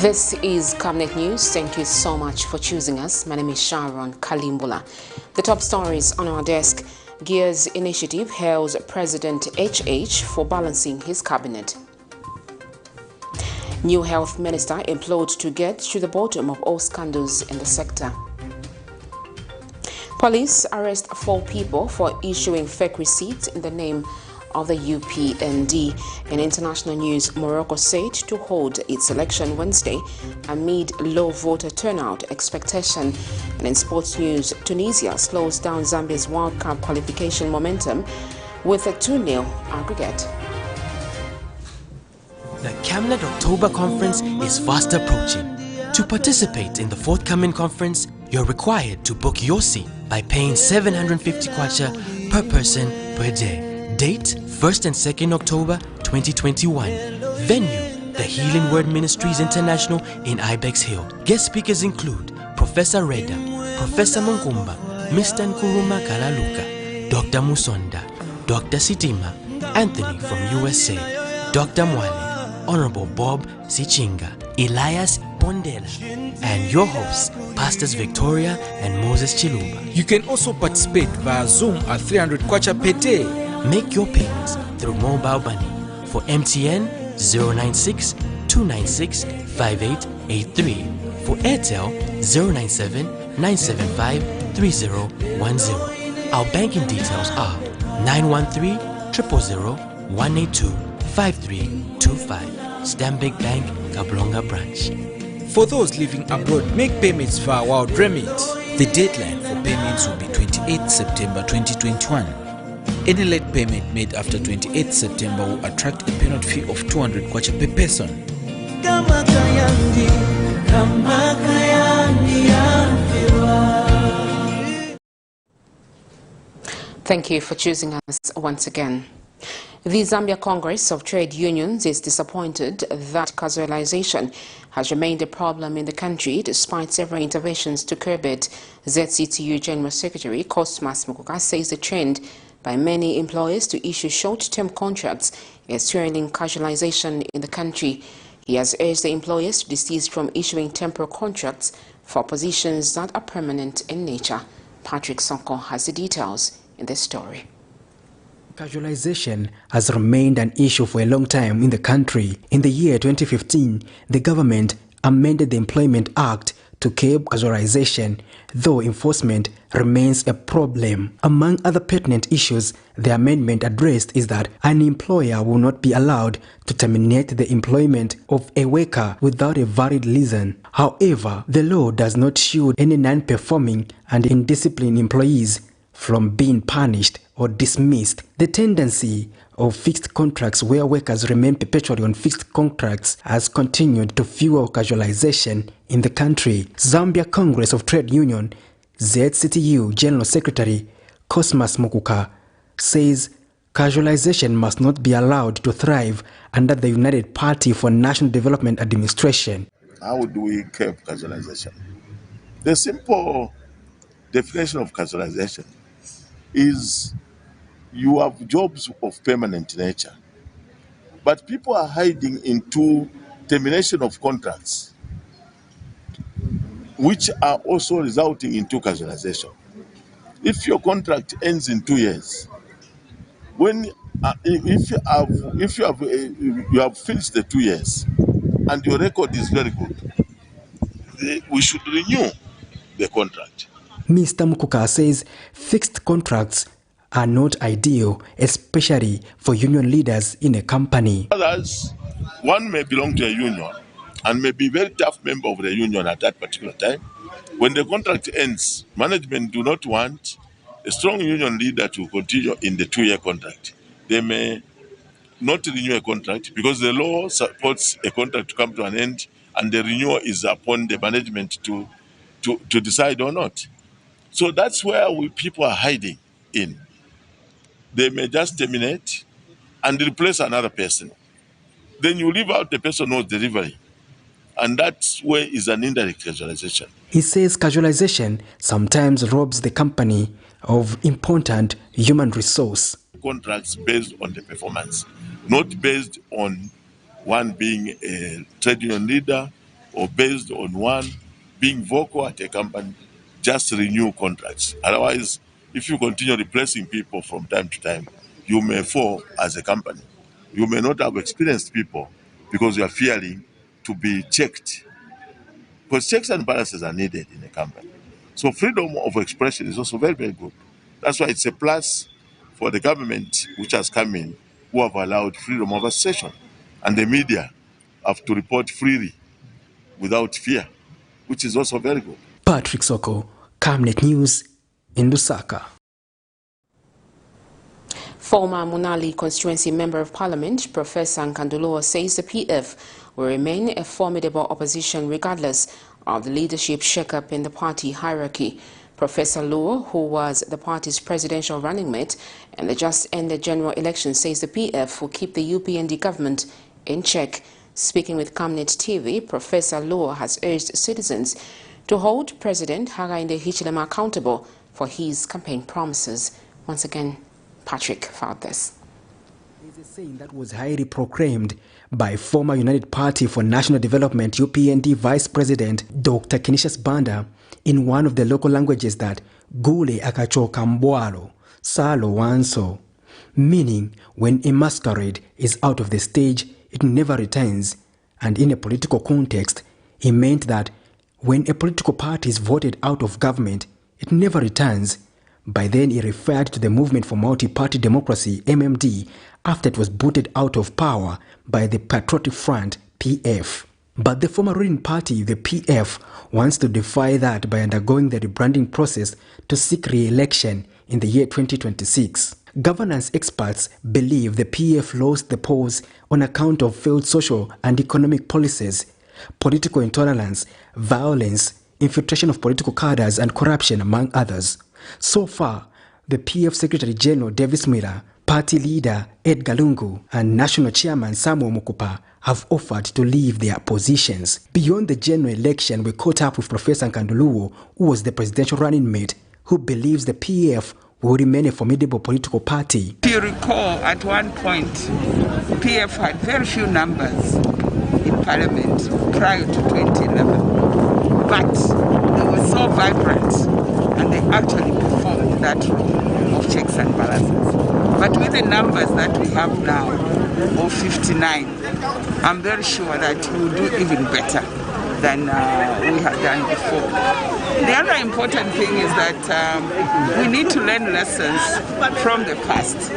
This is Camnet News. Thank you so much for choosing us. My name is Sharon Kalimbula. The top stories on our desk. Gears Initiative hails President HH for balancing his cabinet. New Health Minister implodes to get to the bottom of all scandals in the sector. Police arrest 4 people for issuing fake receipts in the name of the UPND. In international news, Morocco said to hold its election Wednesday amid low voter turnout expectation. And in sports news, Tunisia slows down Zambia's World Cup qualification momentum with a 2-0 aggregate. The Camnet October Conference is fast approaching. To participate in the forthcoming conference, you're required to book your seat by paying 750 kwacha per person per day. Date 1st and 2nd October 2021. Venue The Healing Word Ministries International in Ibex Hill. Guest speakers include Professor Reda, Professor Munkumba, Mr. Nkuruma Kalaluka, Dr. Musonda, Dr. Sitima, Anthony from USA, Dr. Mwale, Honorable Bob Sichinga, Elias Bondela, and your hosts, Pastors Victoria and Moses Chiluba. You can also participate via Zoom at 300 kwacha per day. Make your payments through mobile money for MTN 096 296 5883, for Airtel 097 975 3010. Our banking details are 913 000 182 5325, Stanbic Bank, Kablonga branch. For those living abroad, make payments via Wild Remit. The deadline for payments will be 28 September 2021. Any late payment made after 28 September will attract a penalty fee of 200 kwacha per person. Thank you for choosing us once again. The Zambia Congress of Trade Unions is disappointed that casualization has remained a problem in the country despite several interventions to curb it. ZCTU General Secretary Cosmas Mukuka says the trend by many employers to issue short-term contracts is fueling casualization in the country. He has urged the employers to desist from issuing temporary contracts for positions that are permanent in nature. Patrick Sonko has the details in this story. Casualization has remained an issue for a long time in the country. In the year 2015, the government amended the Employment Act to curb casualization, though enforcement remains a problem. Among other pertinent issues the amendment addressed is that an employer will not be allowed to terminate the employment of a worker without a valid reason. However, the law does not shield any non-performing and indisciplined employees from being punished or dismissed. The tendency of fixed contracts where workers remain perpetually on fixed contracts has continued to fuel casualization in the country. Zambia Congress of Trade Union ZCTU General Secretary Cosmas Mukuka says casualization must not be allowed to thrive under the United Party for National Development Administration. How do we curb casualization? The simple definition of casualization is you have jobs of permanent nature, but people are hiding into termination of contracts, which are also resulting into casualization. If your contract ends in 2 years, if you have finished the 2 years and your record is very good, we should renew the contract. Mr. Mukuka says fixed contracts are not ideal, especially for union leaders in a company. Others, one may belong to a union and may be a very tough member of the union at that particular time. When the contract ends, management do not want a strong union leader to continue in the 2-year contract. They may not renew a contract because the law supports a contract to come to an end and the renewal is upon the management to decide or not. So that's where people are hiding in. They may just terminate and replace another person. Then you leave out the person who's delivering. And that's where is an indirect casualization. He says casualization sometimes robs the company of important human resource. Contracts based on the performance, not based on one being a trade union leader or based on one being vocal at a company, just renew contracts. Otherwise, if you continue replacing people from time to time, you may fall as a company. You may not have experienced people because you are fearing to be checked. Because checks and balances are needed in a company. So freedom of expression is also very, very good. That's why it's a plus for the government which has come in, who have allowed freedom of association. And the media have to report freely without fear, which is also very good. Patrick Soko, Camnet News in Lusaka. Former Munali constituency member of parliament, Professor Nkanduluo, says the PF will remain a formidable opposition regardless of the leadership shake-up in the party hierarchy. Professor Luo, who was the party's presidential running mate in the just-ended general election, says the PF will keep the UPND government in check. Speaking with Camnet TV, Professor Luo has urged citizens to hold President Hakainde Hichilema accountable for his campaign promises. Once again, Patrick found this. There's a saying that was highly proclaimed by former United Party for National Development UPND Vice President Dr. Canisius Banda in one of the local languages that Gule akachoka mbwalo, salo wanso, meaning when a masquerade is out of the stage, it never returns. And in a political context, it meant that when a political party is voted out of government, it never returns. By then, he referred to the Movement for Multi-Party Democracy, MMD, after it was booted out of power by the Patriotic Front, PF. But the former ruling party, the PF, wants to defy that by undergoing the rebranding process to seek re-election in the year 2026. Governance experts believe the PF lost the polls on account of failed social and economic policies, political intolerance, violence, infiltration of political cadres, and corruption, among others. So far, the PF Secretary General Davis Miller, party leader Edgar Lungu, and national chairman Samuel Mukupa have offered to leave their positions. Beyond the general election, we caught up with Professor Nkanduluo, who was the presidential running mate, who believes the PF will remain a formidable political party. If you recall, at one point, PF had very few numbers in parliament prior to 2011, but they were so vibrant and they actually performed that role of checks and balances. But with the numbers that we have now, of 59, I'm very sure that we'll do even better than we had done before. The other important thing is that we need to learn lessons from the past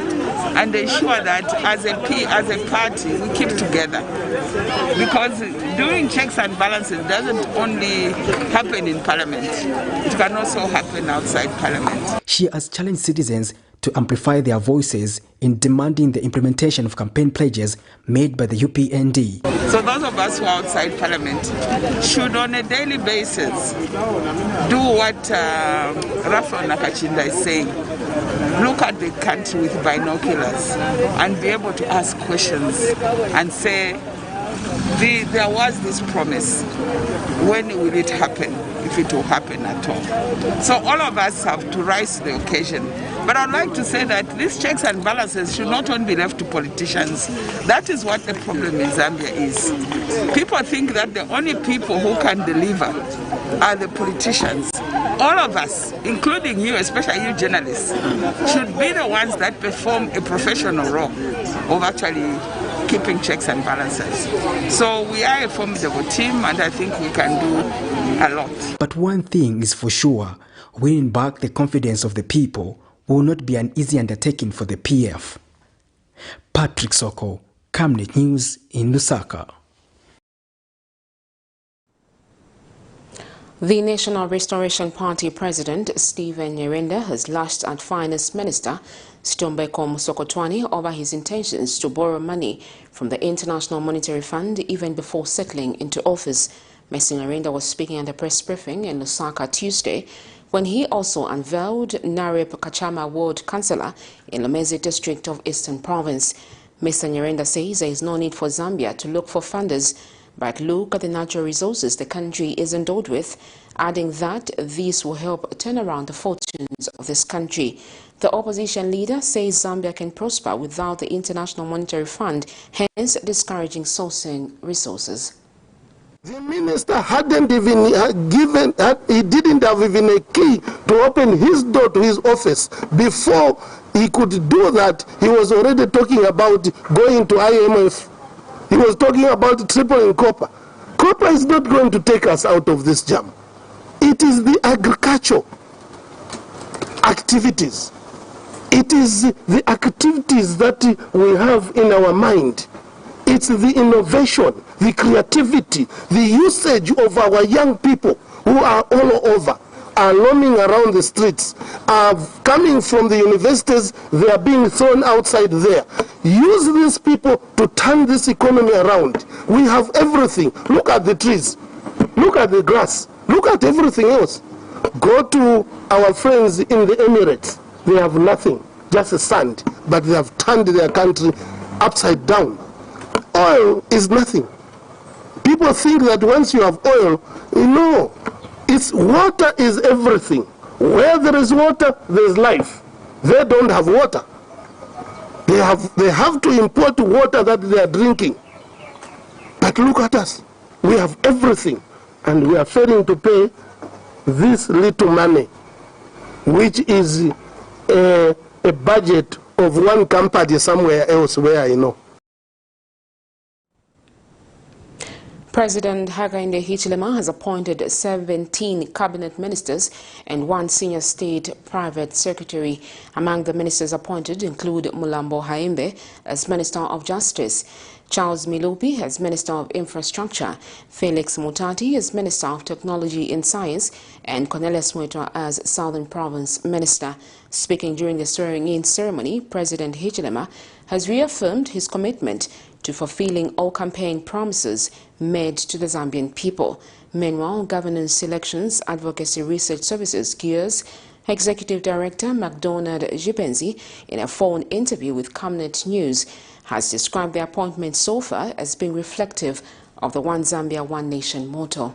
and ensure that as a party we keep together, because doing checks and balances doesn't only happen in parliament, it can also happen outside parliament. She has challenged citizens to amplify their voices in demanding the implementation of campaign pledges made by the UPND. So those of us who are outside parliament should on a daily basis do what Rafael Nakachinda is saying. Look at the country with binoculars and be able to ask questions and say, there was this promise. When will it happen, if it will happen at all? So all of us have to rise to the occasion. But I'd like to say that these checks and balances should not only be left to politicians. That is what the problem in Zambia is. People think that the only people who can deliver are the politicians. All of us, including you, especially you journalists, should be the ones that perform a professional role of actually keeping checks and balances. So we are a formidable team, and I think we can do a lot. But one thing is for sure, winning back the confidence of the people will not be an easy undertaking for the PF. Patrick Soko, Camnet News in Lusaka. The National Restoration Party President Stephen Nyirenda has lashed at Finance Minister Stombeko Musokotwani over his intentions to borrow money from the International Monetary Fund even before settling into office. Mr. Nyirenda was speaking at a press briefing in Lusaka Tuesday when he also unveiled Narep Kachama Ward Councillor in Lamezi District of Eastern Province. Mr. Nyirenda says there is no need for Zambia to look for funders, but look at the natural resources the country is endowed with, adding that this will help turn around the fortunes of this country. The opposition leader says Zambia can prosper without the International Monetary Fund, hence discouraging sourcing resources. The minister hadn't even he didn't have even a key to open his door to his office. Before he could do that, he was already talking about going to IMF. He was talking about tripling copper. Copper is not going to take us out of this jam. It is the agricultural activities. It is the activities that we have in our mind. It's the innovation, the creativity, the usage of our young people who are all over, are roaming around the streets, are coming from the universities, they are being thrown outside there. Use these people to turn this economy around. We have everything. Look at the trees. Look at the grass. Look at everything else. Go to our friends in the Emirates. They have nothing, just sand, but they have turned their country upside down. Oil is nothing. People think that once you have oil, no, it's water is everything. Where there is water, there is life. They don't have water. They have to import water that they are drinking. But look at us. We have everything, and we are failing to pay this little money, which is a budget of one company somewhere else where I know. President Hakainde Hichilema has appointed 17 cabinet ministers and 1 senior state private secretary. Among the ministers appointed include Mulambo Haimbe as Minister of Justice, Charles Milupi as Minister of Infrastructure, Felix Mutati as Minister of Technology and Science, and Cornelius Mwetwa as Southern Province Minister. Speaking during the swearing-in ceremony, President Hichilema has reaffirmed his commitment to fulfilling all campaign promises made to the Zambian people. Meanwhile, Governance Elections Advocacy Research Services GEARS Executive Director MacDonald Jipenzi, in a phone interview with Camnet News, has described the appointment so far as being reflective of the One Zambia, One Nation motto.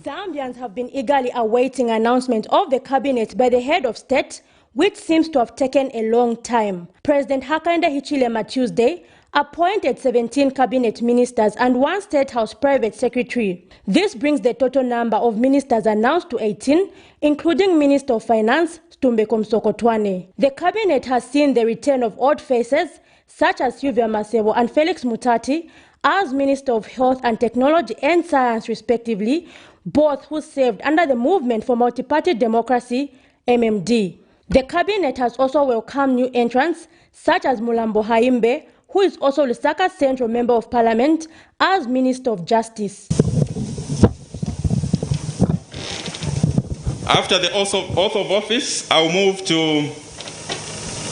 Zambians have been eagerly awaiting announcement of the cabinet by the head of state, which seems to have taken a long time. President Hakainde Hichilema Tuesday appointed 17 cabinet ministers and 1 State House private secretary. This brings the total number of ministers announced to 18, including Minister of Finance, Stumbeko Msokotwane. The cabinet has seen the return of old faces such as Sylvia Masebo and Felix Mutati as Minister of Health and Technology and Science respectively, both who served under the Movement for Multi-Party Democracy, MMD. The cabinet has also welcomed new entrants such as Mulambo Haimbe, who is also Lusaka's Central Member of Parliament, as Minister of Justice. After the oath of office, I'll move to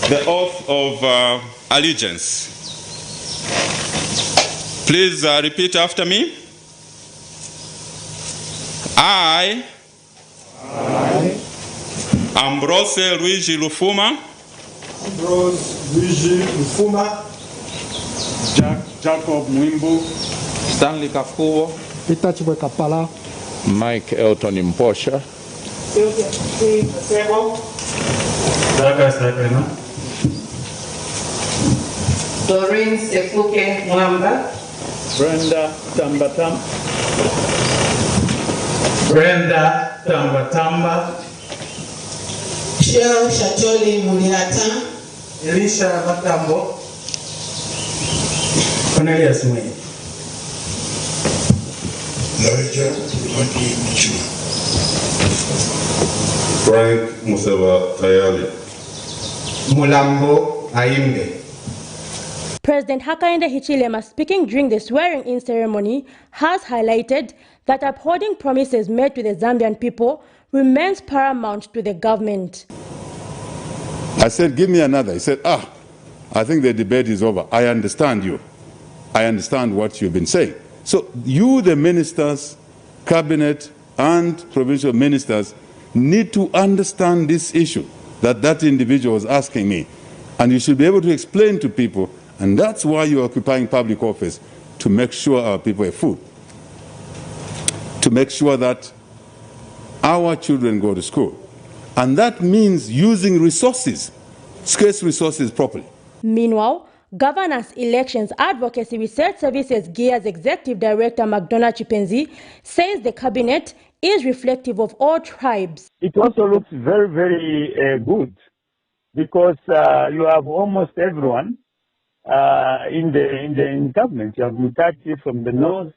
the oath of allegiance. Please repeat after me. I Ambrose Luigi Lufuma, Jacob Mwimbu, Stanley Kafuo, Peter Chibwekapala, Mike Elton Imposha, Doreen Sefuke Mwamba, Brenda Tambatamba, Sheo Shatoli Mulihata, Elisha Matambo, Cornelius Mwini, Elijah Maki Michuma, Frank Museva Tayali, Mulambo Haimbe. President Hakainde Hichilema, speaking during the swearing-in ceremony, has highlighted that upholding promises made to the Zambian people remains paramount to the government. I said, give me another. He said, I think the debate is over. I understand you. I understand what you've been saying. So you, the ministers, cabinet, and provincial ministers, need to understand this issue that individual was asking me. And you should be able to explain to people, and that's why you're occupying public office, to make sure our people have food, to make sure that our children go to school. And that means using resources, scarce resources, properly. Meanwhile, Governance Elections Advocacy Research Services GEAR's Executive Director McDonald Chipenzi says the cabinet is reflective of all tribes. It also looks very, very good because you have almost everyone in government. You have Mutati from the north,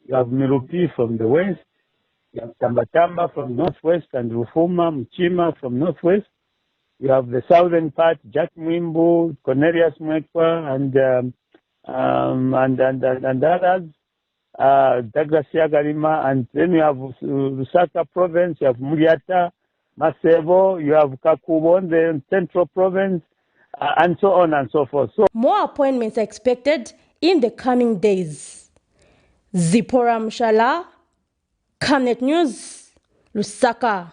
you have Mirupi from the west, you have Tambatamba from northwest, and Rufuma Mchima from northwest. You have the southern part, Jack Mwimbu, Cornelius Mwekwa, and others, Douglas Yagarima, and then you have Lusaka province, you have Muriata, Masevo, you have Kakubon, the central province, and so on and so forth. So more appointments are expected in the coming days. Zipporah Mshala, Camnet News, Lusaka.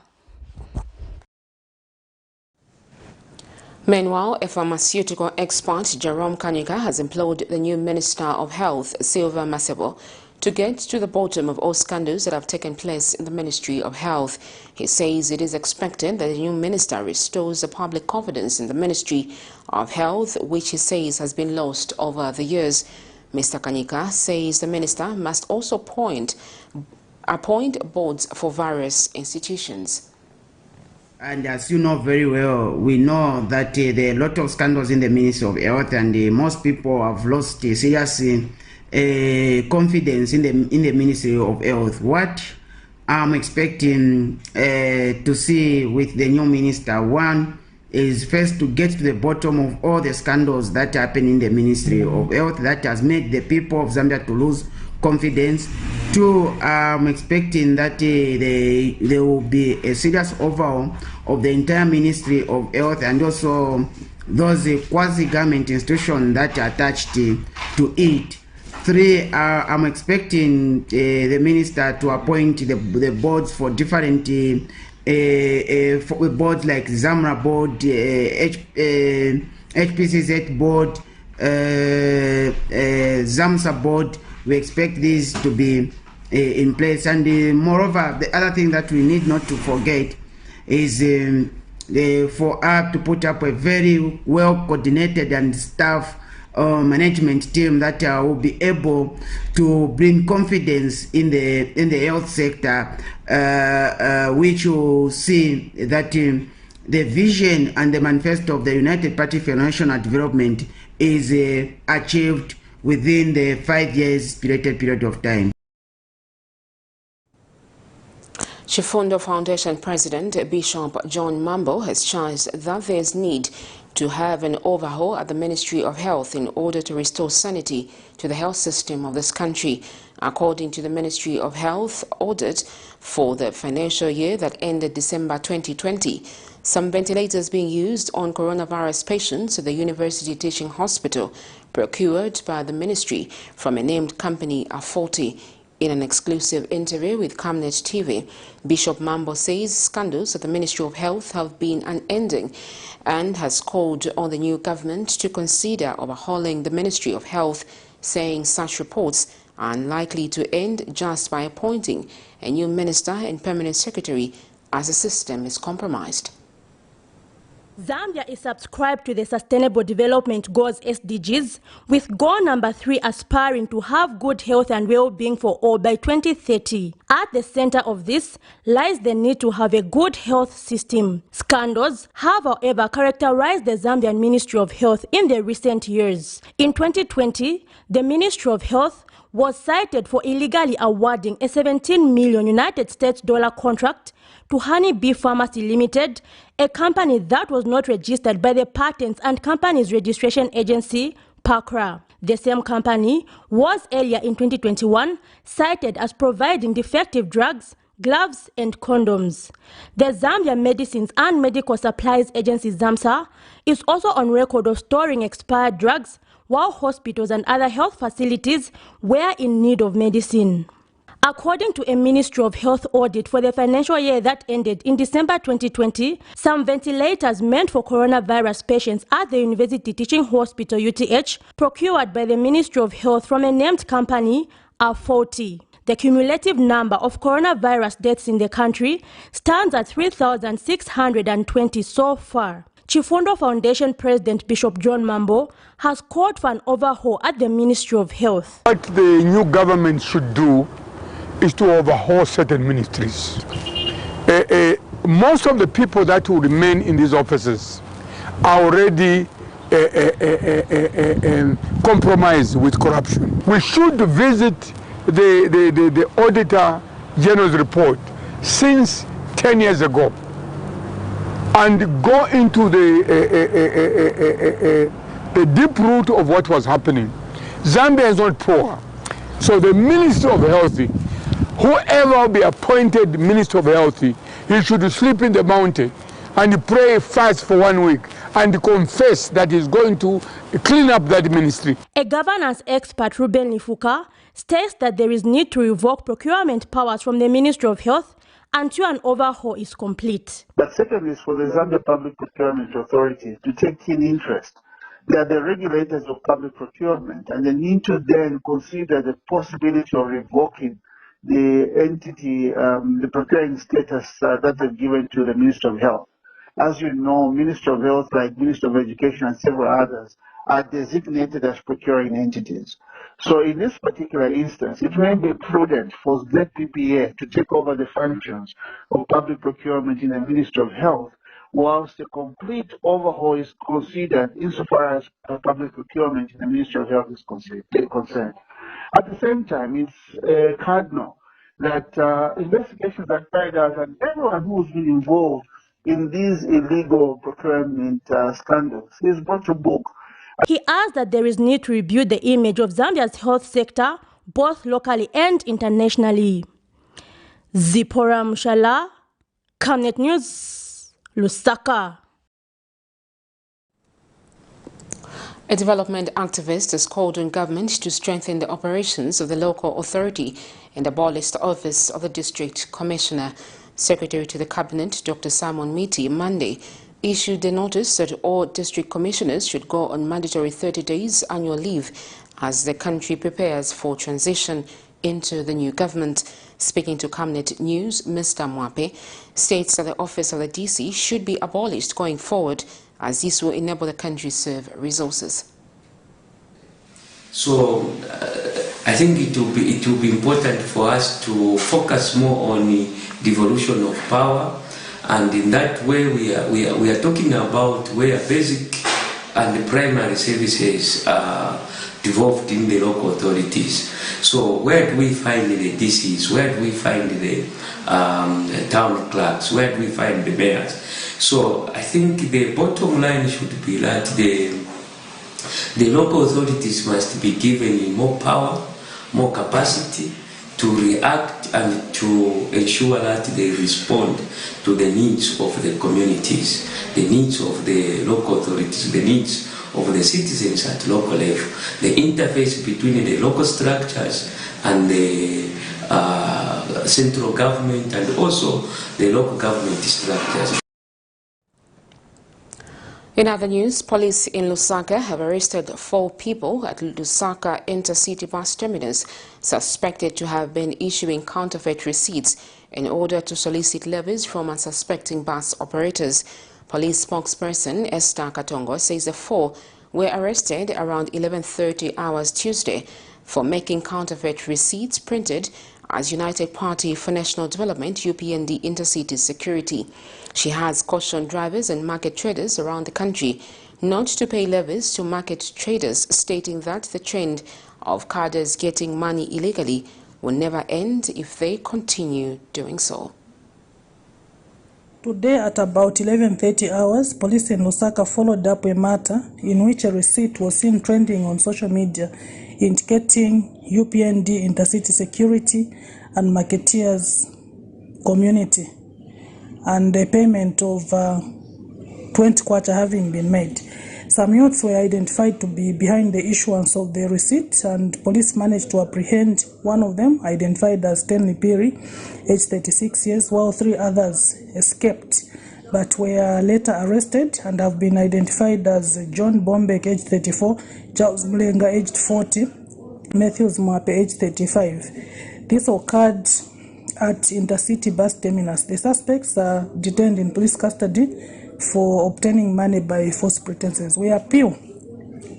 Meanwhile, a pharmaceutical expert, Jerome Kanyika, has implored the new Minister of Health, Silva Masebo, to get to the bottom of all scandals that have taken place in the Ministry of Health. He says it is expected that the new minister restores the public confidence in the Ministry of Health, which he says has been lost over the years. Mr. Kanyika says the minister must also appoint boards for various institutions. And as you know very well, we know that there are a lot of scandals in the Ministry of Health, and most people have lost serious confidence in the Ministry of Health. What I'm expecting to see with the new minister, one is first to get to the bottom of all the scandals that happen in the Ministry of Health that has made the people of Zambia to lose confidence. Two, I'm expecting that there will be a serious overhaul of the entire Ministry of Health and also those quasi-government institutions that are attached to it. Three, I'm expecting the minister to appoint the boards for different boards like ZAMRA board, HPCZ board, ZAMSA board. We expect these to be in place. And moreover, the other thing that we need not to forget is for us to put up a very well coordinated and staff management team that will be able to bring confidence in the health sector, which will see that the vision and the manifesto of the United Party for National Development is achieved within the 5 years period of time. Chifundo Foundation President Bishop John Mambo has charged that there is need to have an overhaul at the Ministry of Health in order to restore sanity to the health system of this country. According to the Ministry of Health audit for the financial year that ended December 2020, some ventilators being used on coronavirus patients at the University Teaching Hospital procured by the ministry from a named company are faulty. In an exclusive interview with Camnet TV, Bishop Mambo says scandals at the Ministry of Health have been unending and has called on the new government to consider overhauling the Ministry of Health, saying such reports are unlikely to end just by appointing a new minister and permanent secretary as the system is compromised. Zambia is subscribed to the Sustainable Development Goals SDGs, with goal number 3 aspiring to have good health and well-being for all by 2030. At the center of this lies the need to have a good health system. Scandals have, however, characterized the Zambian Ministry of Health in the recent years. In 2020, the Ministry of Health was cited for illegally awarding a $17 million United States contract to Honey Bee Pharmacy Limited, a company that was not registered by the Patents and Companies Registration Agency, PACRA. The same company was earlier in 2021 cited as providing defective drugs, gloves and condoms. The Zambia Medicines and Medical Supplies Agency, ZAMSA, is also on record of storing expired drugs while hospitals and other health facilities were in need of medicine. According to a Ministry of Health audit for the financial year that ended in December 2020, some ventilators meant for coronavirus patients at the University Teaching Hospital UTH, procured by the Ministry of Health from a named company, are faulty. The cumulative number of coronavirus deaths in the country stands at 3,620 so far. Chifundo Foundation President Bishop John Mambo has called for an overhaul at the Ministry of Health. What the new government should do is to overhaul certain ministries. Most of the people that will remain in these offices are already compromised with corruption. We should visit the Auditor General's report since 10 years ago and go into the deep root of what was happening. Zambia is not poor. So the Minister of Health, whoever will be appointed Minister of Health, he should sleep in the mountain and pray fast for 1 week and confess that he's going to clean up that ministry. A governance expert, Ruben Lifuka, states that there is need to revoke procurement powers from the Ministry of Health until an overhaul is complete. But secondly is for the Zambia Public Procurement Authority to take keen interest. They are the regulators of public procurement, and they need to then consider the possibility of revoking the entity, the procuring status that they've given to the Ministry of Health. As you know, Ministry of Health, like Ministry of Education and several others, are designated as procuring entities. So in this particular instance, it may be prudent for ZPPA to take over the functions of public procurement in the Ministry of Health, whilst a complete overhaul is considered insofar as public procurement in the Ministry of Health is concerned. At the same time, it's cardinal that investigations are carried out and everyone who's been involved in these illegal procurement scandals is brought to book. He adds that there is need to rebuild the image of Zambia's health sector, both locally and internationally. Zipporah Mushala, Camnet News, Lusaka. A development activist has called on government to strengthen the operations of the local authority and abolish the office of the district commissioner. Secretary to the Cabinet, Dr. Simon Miti, Monday, issued a notice that all district commissioners should go on mandatory 30 days annual leave as the country prepares for transition into the new government. Speaking to Camnet News, Mr. Mwape states that the office of the DC should be abolished going forward, as this will enable the country to serve resources. So I think it will be important for us to focus more on the devolution of power, and in that way we are talking about where basic and the primary services are devolved in the local authorities. So where do we find the DCs? Where do we find the town clerks? Where do we find the mayors? So I think the bottom line should be that the local authorities must be given more power, more capacity to react and to ensure that they respond to the needs of the communities, the needs of the local authorities, the needs of the citizens at local level, the interface between the local structures and the central government and also the local government structures. In other news, police in Lusaka have arrested 4 people at Lusaka Intercity Bus Terminus suspected to have been issuing counterfeit receipts in order to solicit levies from unsuspecting bus operators. Police spokesperson Esther Katongo says the 4 were arrested around 11:30 hours Tuesday for making counterfeit receipts printed as United Party for National Development UPND Intercity Security. She has cautioned drivers and market traders around the country not to pay levies to market traders, stating that the trend of carders getting money illegally will never end if they continue doing so. Today at about 11:30 hours, police in Lusaka followed up a matter in which a receipt was seen trending on social media indicating UPND Intercity Security and Marketeers Community, and a payment of 20 kwacha having been made. Some youths were identified to be behind the issuance of the receipt, and police managed to apprehend one of them, identified as Stanley Piri, aged 36 years, while 3 others escaped but were later arrested and have been identified as John Bombek, aged 34, Charles Mlenga, aged 40, Matthews Mwape, aged 35. This occurred at Intercity Bus Terminus. The suspects are detained in police custody for obtaining money by false pretenses. We appeal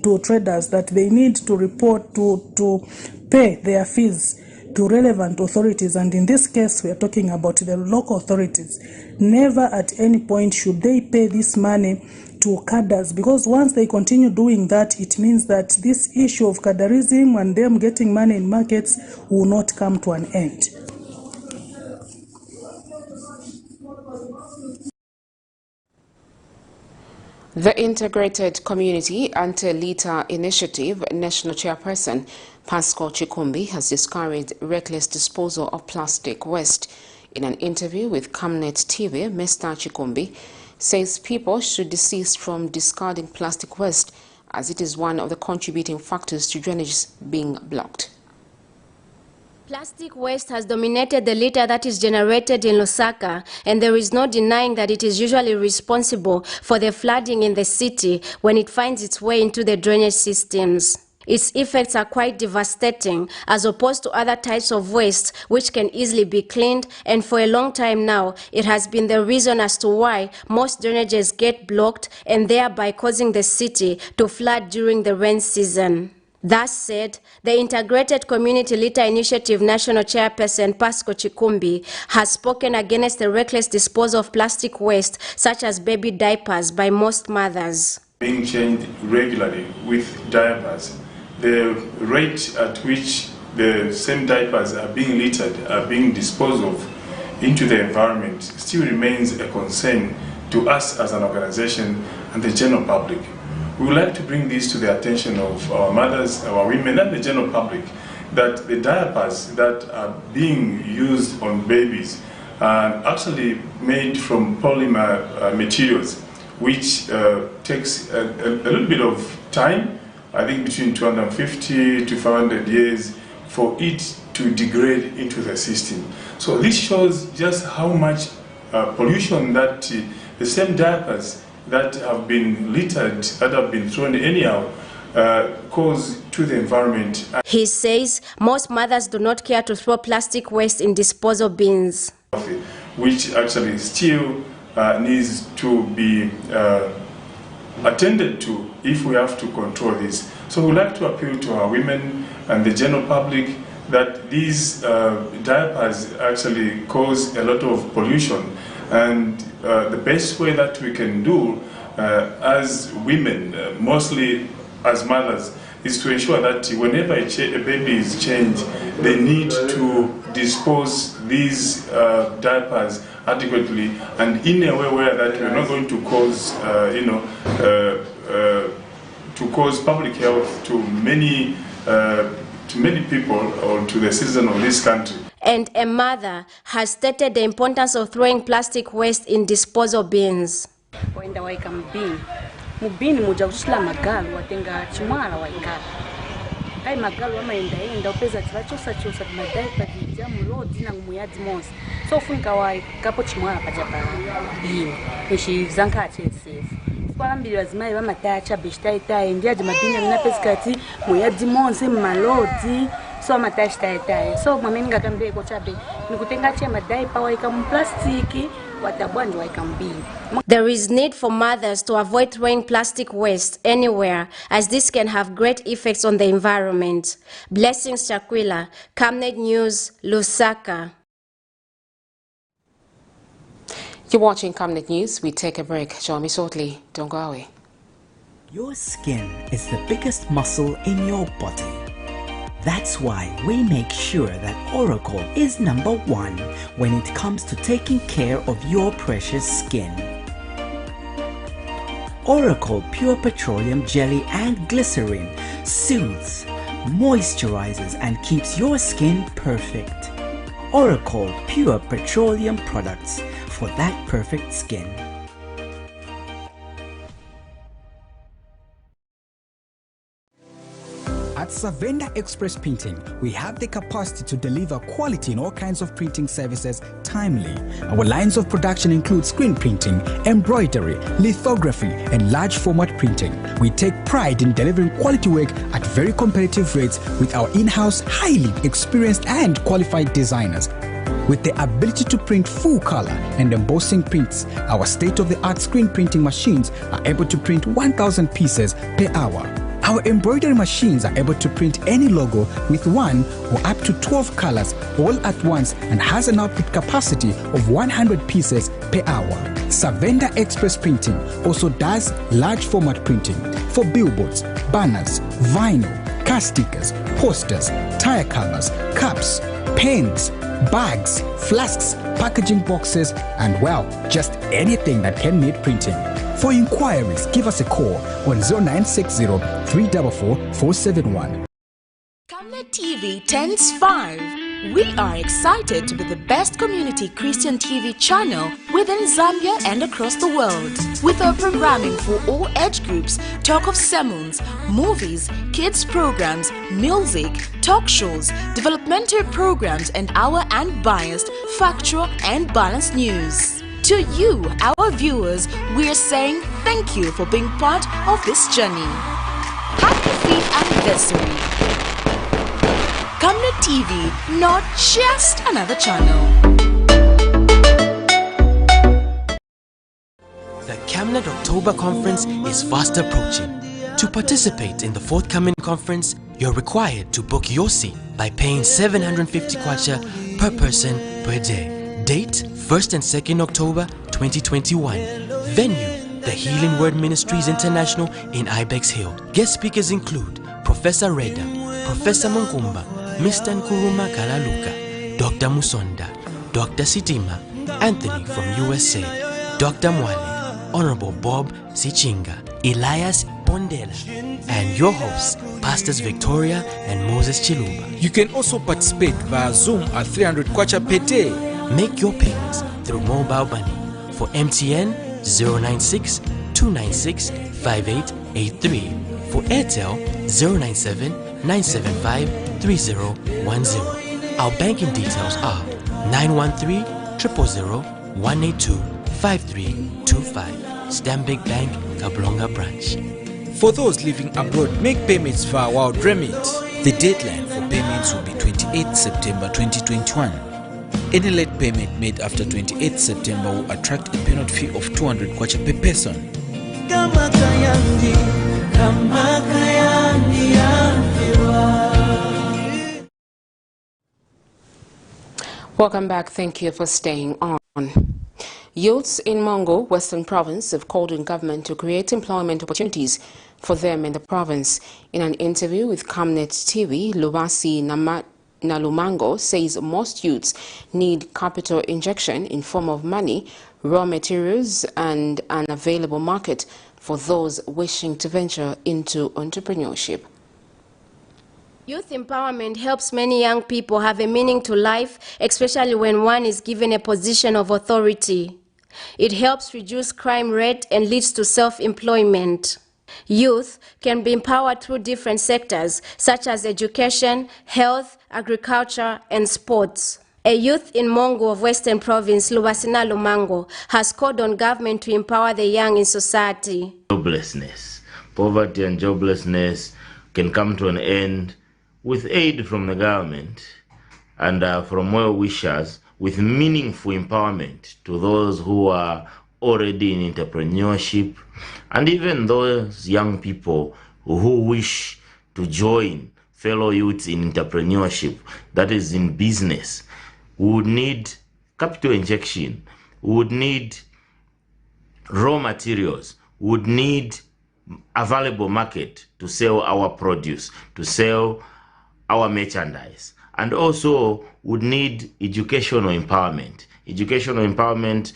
to traders that they need to report to pay their fees to relevant authorities, and in this case we are talking about the local authorities. Never at any point should they pay this money to cadres, because once they continue doing that, it means that this issue of cadreism and them getting money in markets will not come to an end. The Integrated Community Anti-Litter Initiative National Chairperson Pascal Chikumbi has discouraged reckless disposal of plastic waste. In an interview with Camnet TV, Mr. Chikumbi says people should desist from discarding plastic waste, as it is one of the contributing factors to drainage being blocked. Plastic waste has dominated the litter that is generated in Lusaka, and there is no denying that it is usually responsible for the flooding in the city when it finds its way into the drainage systems. Its effects are quite devastating as opposed to other types of waste which can easily be cleaned, and for a long time now it has been the reason as to why most drainages get blocked and thereby causing the city to flood during the rain season. That said, the Integrated Community Litter Initiative National Chairperson Pascal Chikumbi has spoken against the reckless disposal of plastic waste such as baby diapers by most mothers. Being changed regularly with diapers, the rate at which the same diapers are being littered, are being disposed of into the environment still remains a concern to us as an organization and the general public. We would like to bring this to the attention of our mothers, our women, and the general public, that the diapers that are being used on babies are actually made from polymer materials, which takes a little bit of time, I think between 250 to 500 years, for it to degrade into the system. So this shows just how much pollution that the same diapers that have been littered, that have been thrown anyhow, cause to the environment. He says most mothers do not care to throw plastic waste in disposal bins, which actually still needs to be attended to if we have to control this. So we'd like to appeal to our women and the general public that these diapers actually cause a lot of pollution, and the best way that we can do as women, mostly as mothers, is to ensure that whenever a baby is changed, they need to dispose these diapers adequately and in a way where that we're not going to cause, to cause public health to many people or to the citizens of this country. And a mother has stated the importance of throwing plastic waste in disposal bins. Waenda waika mubini muja kushila magalu watenga chimwala waikala. Kai magalu wamaenda upeza chosa madaipa dijia mulodi na ngumuyadi monsi. So funka waikapo chimwala pajapa bini. Nishi zanka achesefu. Kwa mbili wazimai wamatacha bishtai ndiaje mabini ya minapezikati muyadi monsi malodi. So so mamenga kambe ko chabe nikutenga chema daipa waika mplastiki watabwanji waika mbili. There is need for mothers to avoid throwing plastic waste anywhere, as this can have great effects on the environment. Blessings Chakwila, Camnet News, Lusaka. You're watching Camnet News. We take a break. Join me shortly. Don't go away. Your skin is the biggest muscle in your body. That's why we make sure that Oracle is #1 when it comes to taking care of your precious skin. Oracle Pure Petroleum Jelly and Glycerin soothes, moisturizes and keeps your skin perfect. Oracle Pure Petroleum products for that perfect skin. At Savenda Express Printing, we have the capacity to deliver quality in all kinds of printing services timely. Our lines of production include screen printing, embroidery, lithography, and large format printing. We take pride in delivering quality work at very competitive rates with our in-house, highly experienced and qualified designers. With the ability to print full color and embossing prints, our state-of-the-art screen printing machines are able to print 1,000 pieces per hour. Our embroidery machines are able to print any logo with 1 or up to 12 colors all at once and has an output capacity of 100 pieces per hour. Savenda Express Printing also does large format printing for billboards, banners, vinyl, car stickers, posters, tire covers, cups, pens, bags, flasks, packaging boxes, and well, just anything that can need printing. For inquiries, give us a call on 0960 344 471. Camnet TV turns 5. We are excited to be the best community Christian TV channel within Zambia and across the world. With our programming for all age groups, talk of sermons, movies, kids programs, music, talk shows, developmental programs, and our unbiased, factual and balanced news. To you, our viewers, we are saying thank you for being part of this journey. Happy 5th anniversary. Camnet TV, not just another channel. The Camnet October Conference is fast approaching. To participate in the forthcoming conference, you're required to book your seat by paying 750 kwacha per person per day. Date 1st and 2nd October 2021. Venue The Healing Word Ministries International in Ibex Hill. Guest speakers include Professor Reda, Professor Munkumba, Mr. Nkuruma Kalaluka, Dr. Musonda, Dr. Sitima, Anthony from USA, Dr. Mwale, Honorable Bob Sichinga, Elias Bondela, and your hosts, Pastors Victoria and Moses Chiluba. You can also participate via Zoom at 300 kwacha per day. Make your payments through mobile money. For MTN, 096 296 5883. For Airtel, 097 975 3010. Our banking details are 913 000 182 5325. Stanbic Bank, Kablonga Branch. For those living abroad, make payments via Wild Remit. The deadline for payments will be 28 September 2021. Any late payment made after 28 September will attract a penalty fee of 200 kwacha per person. Welcome back. Thank you for staying on. Youths in Mongo, Western Province, have called on government to create employment opportunities for them in the province. In an interview with Camnet TV, Lubasi Nalumango says most youths need capital injection in form of money, raw materials, and an available market for those wishing to venture into entrepreneurship. Youth empowerment helps many young people have a meaning to life, especially when one is given a position of authority. It helps reduce crime rate and leads to self-employment. Youth can be empowered through different sectors, such as education, health, agriculture, and sports. A youth in Mongo of Western Province, Lubasina Lumango, has called on government to empower the young in society. Joblessness. Poverty and joblessness can come to an end with aid from the government and from well-wishers, with meaningful empowerment to those who are already in entrepreneurship, and even those young people who wish to join fellow youths in entrepreneurship, that is in business. We would need capital injection, we would need raw materials, we would need available market to sell our produce, to sell our merchandise, and also would need educational empowerment. Educational empowerment,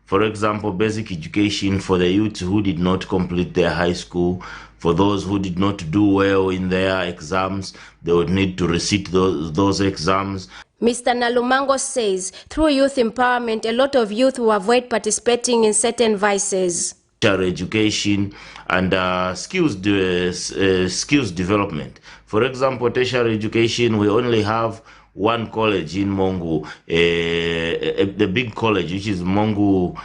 for example, basic education for the youth who did not complete their high school. For those who did not do well in their exams, they would need to resit those exams. Mr. Nalumango says through youth empowerment, a lot of youth will avoid participating in certain vices. Education and skills development. For example, tertiary education, we only have one college in Mongu, the big college, which is Mongu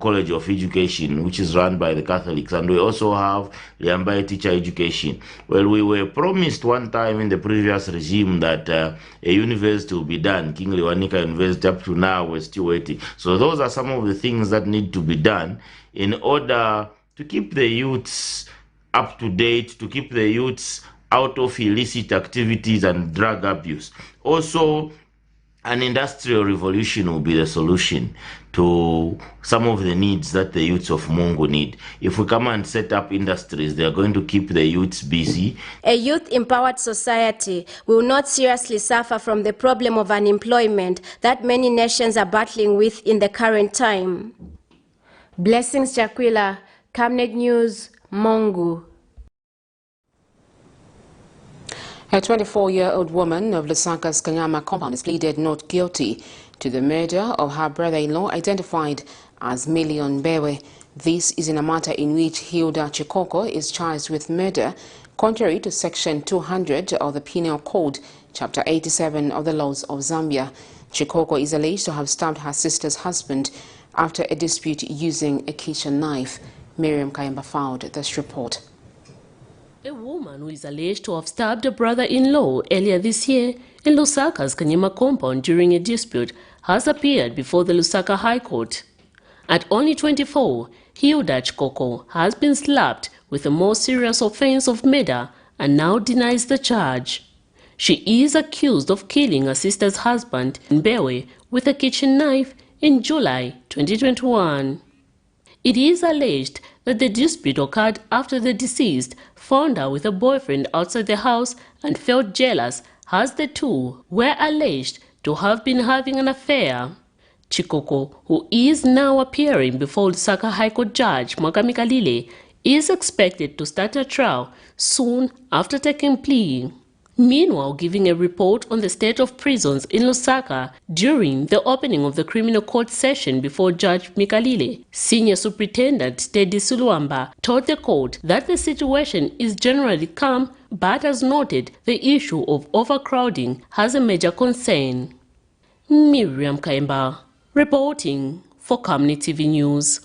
College of Education, which is run by the Catholics, and we also have Liambai Teacher Education. Well, we were promised one time in the previous regime that a university will be done. King Lewanika University, up to now, we're still waiting. So those are some of the things that need to be done in order to keep the youths up to date, to keep the youths out of illicit activities and drug abuse. Also, an industrial revolution will be the solution to some of the needs that the youths of Mungu need. If we come and set up industries, they are going to keep the youths busy. A youth-empowered society will not seriously suffer from the problem of unemployment that many nations are battling with in the current time. Blessings Chakwila, Camnet News, Mongu. A 24-year-old woman of Lusaka's Kanyama compound has pleaded not guilty to the murder of her brother-in-law identified as Million Bewe. This is in a matter in which Hilda Chikoko is charged with murder, contrary to Section 200 of the Penal Code, Chapter 87 of the laws of Zambia. Chikoko is alleged to have stabbed her sister's husband after a dispute using a kitchen knife. Miriam Kayamba filed this report. A woman who is alleged to have stabbed a brother-in-law earlier this year in Lusaka's Kanyama compound during a dispute has appeared before the Lusaka High Court. At only 24, Hilda Chikoko has been slapped with a more serious offense of murder and now denies the charge. She is accused of killing her sister's husband, Mbewe, with a kitchen knife in July 2021. It is alleged that the dispute occurred after the deceased found her with a boyfriend outside the house and felt jealous as the two were alleged to have been having an affair. Chikoko, who is now appearing before Lusaka High Court Judge Mwakamikalile, is expected to start a trial soon after taking plea. Meanwhile, giving a report on the state of prisons in Lusaka during the opening of the criminal court session before Judge Mikalile, Senior Superintendent Teddy Suluamba told the court that the situation is generally calm, but has noted the issue of overcrowding has a major concern. Miriam Kaimba, reporting for Camnet TV News.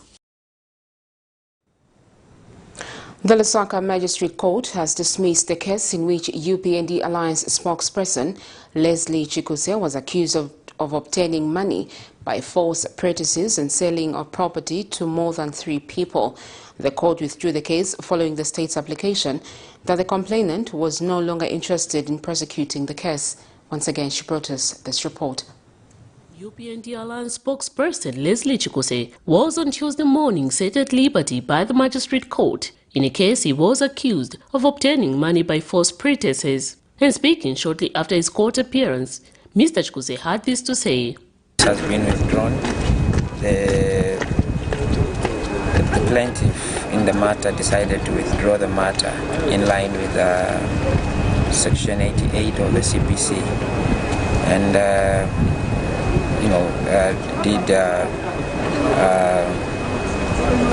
The Lusaka Magistrate Court has dismissed the case in which UPND Alliance spokesperson Leslie Chikuse was accused of obtaining money by false practices and selling of property to more than 3 people. The court withdrew the case following the state's application that the complainant was no longer interested in prosecuting the case. Once again, she brought us this report. UPND Alliance spokesperson Leslie Chikuse was on Tuesday morning set at liberty by the Magistrate Court in a case he was accused of obtaining money by false pretenses. And speaking shortly after his court appearance, Mr. Chikuse had this to say. It has been withdrawn. The plaintiff in the matter decided to withdraw the matter in line with Section 88 of the CPC, and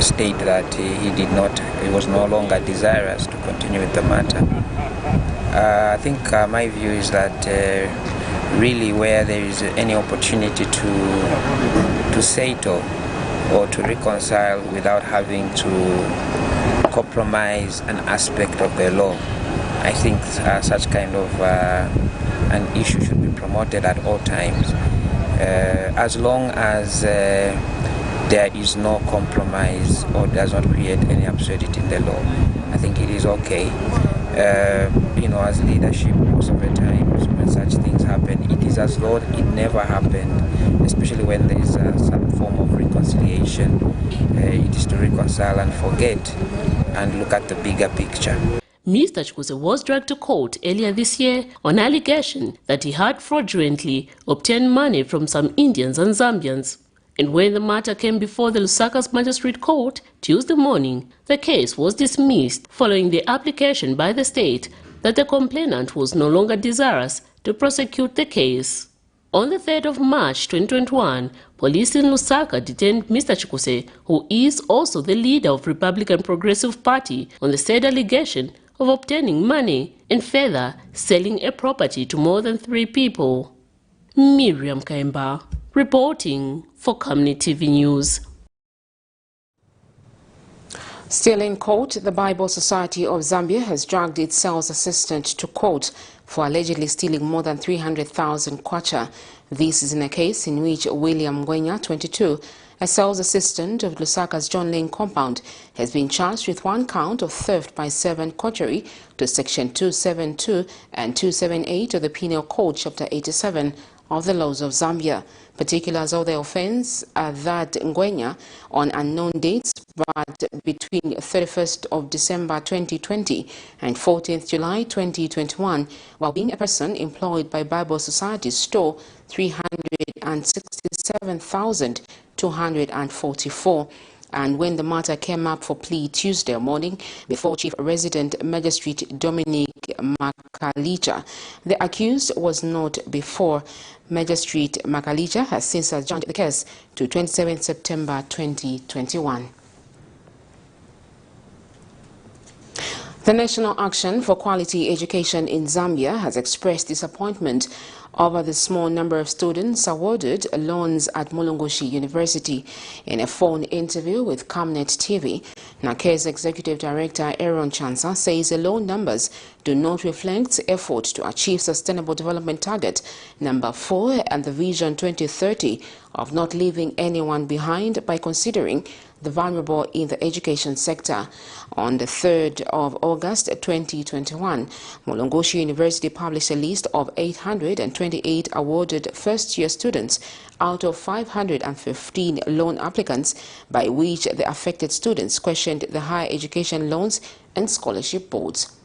state that he was no longer desirous to continue with the matter. I think my view is that really where there is any opportunity to settle or to reconcile without having to compromise an aspect of the law, I think such kind of an issue should be promoted at all times, as long as there is no compromise or does not create any absurdity in the law. I think it is okay. As leadership, most of the times when such things happen, it is as though it never happened, especially when there is some form of reconciliation. It is to reconcile and forget and look at the bigger picture. Mr. Chikuse was dragged to court earlier this year on allegation that he had fraudulently obtained money from some Indians and Zambians. And when the matter came before the Lusaka's Magistrate Court Tuesday morning, the case was dismissed following the application by the state that the complainant was no longer desirous to prosecute the case. On the 3rd of March 2021, police in Lusaka detained Mr. Chikuse, who is also the leader of Republican Progressive Party, on the said allegation of obtaining money and further selling a property to more than 3 people. Miriam Kaimba, reporting for Camnet TV News. Still in court, the Bible Society of Zambia has dragged its sales assistant to court for allegedly stealing more than 300,000 kwacha. This is in a case in which William Ngwenya, 22, a sales assistant of Lusaka's John Lane compound, has been charged with 1 count of theft by servant contrary to Section 272 and 278 of the Penal Code, Chapter 87 of the laws of Zambia. Particulars of the offence are that Ngwenya, on unknown dates but between 31st of December 2020 and 14th July 2021, while being a person employed by Bible Society, stole 367,244. And when the matter came up for plea Tuesday morning before Chief Resident Magistrate Dominic Makalicha, the accused was not before. Magistrate Makalicha has since adjourned the case to 27 September 2021. The National Action for Quality Education in Zambia has expressed disappointment over the small number of students awarded loans at Mulungushi University. In a phone interview with Camnet TV, NACE's Executive Director Aaron Chansa says the loan numbers do not reflect effort to achieve Sustainable Development Target number 4 and the Vision 2030 of not leaving anyone behind by considering the vulnerable in the education sector. On the 3rd of August 2021, Mulungushi University published a list of 828 awarded first-year students out of 515 loan applicants, by which the affected students questioned the higher education loans and scholarship boards.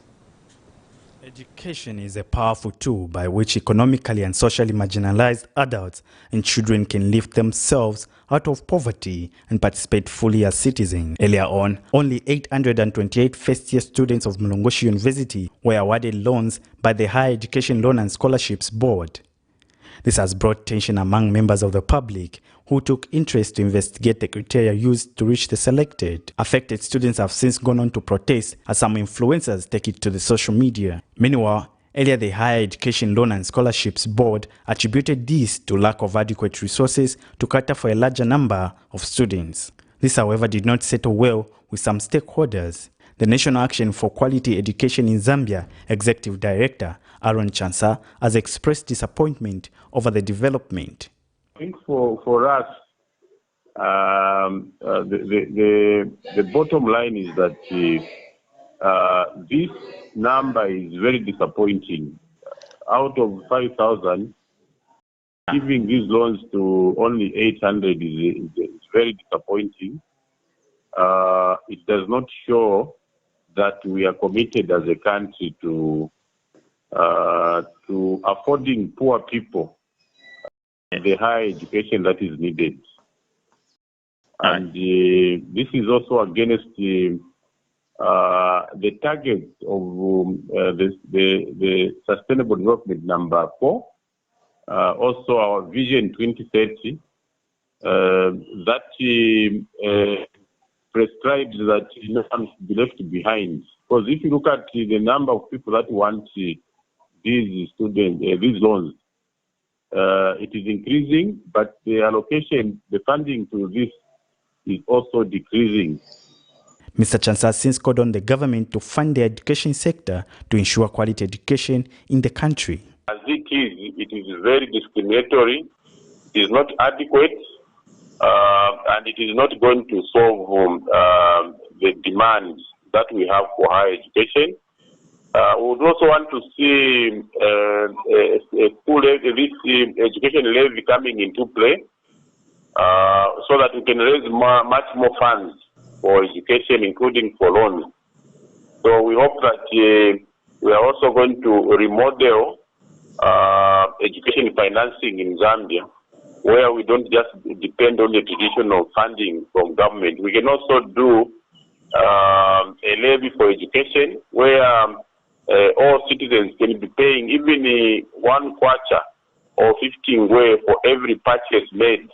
Education is a powerful tool by which economically and socially marginalized adults and children can lift themselves out of poverty and participate fully as citizens. Earlier on, only 828 first-year students of Mulungushi University were awarded loans by the Higher Education Loan and Scholarships Board. This has brought tension among members of the public who took interest to investigate the criteria used to reach the selected. Affected students have since gone on to protest as some influencers take it to the social media. Meanwhile, earlier the Higher Education Loan and Scholarships Board attributed this to lack of adequate resources to cater for a larger number of students. This, however, did not settle well with some stakeholders. The National Action for Quality Education in Zambia Executive Director Aaron Chansa has expressed disappointment over the development. I think for us, the bottom line is that this number is very disappointing. Out of 5,000, giving these loans to only 800 is very disappointing. It does not show that we are committed as a country to affording poor people the higher education that is needed. And this is also against the target of the Sustainable Development number 4, also our Vision 2030, that prescribes that no one should be left behind. Because if you look at the number of people that want these students, these loans, it is increasing, but the allocation, the funding to this is also decreasing. Mr. Chansa has since called on the government to fund the education sector to ensure quality education in the country. As it is very discriminatory, it is not adequate, and it is not going to solve the demands that we have for higher education. We would also want to see a full education levy coming into play, so that we can raise much more funds for education, including for loans. So we hope that we are also going to remodel education financing in Zambia, where we don't just depend on the traditional funding from government. We can also do a levy for education, where all citizens can be paying even 1 kwacha or 15 ngwe for every purchase made.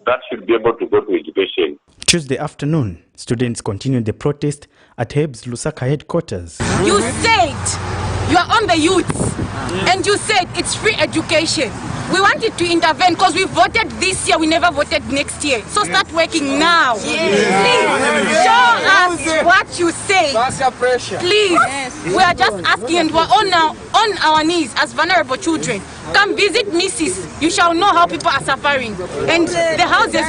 That should be able to go to education. Tuesday afternoon, students continued the protest at HEB's Lusaka headquarters. You said you are on the youth, and you said it's free education. We wanted to intervene because we voted this year, we never voted next year. So start working now. Please show us what you say. Please, we are just asking, and we're on our knees as vulnerable children. Come visit Mrs. You shall know how people are suffering. And the houses,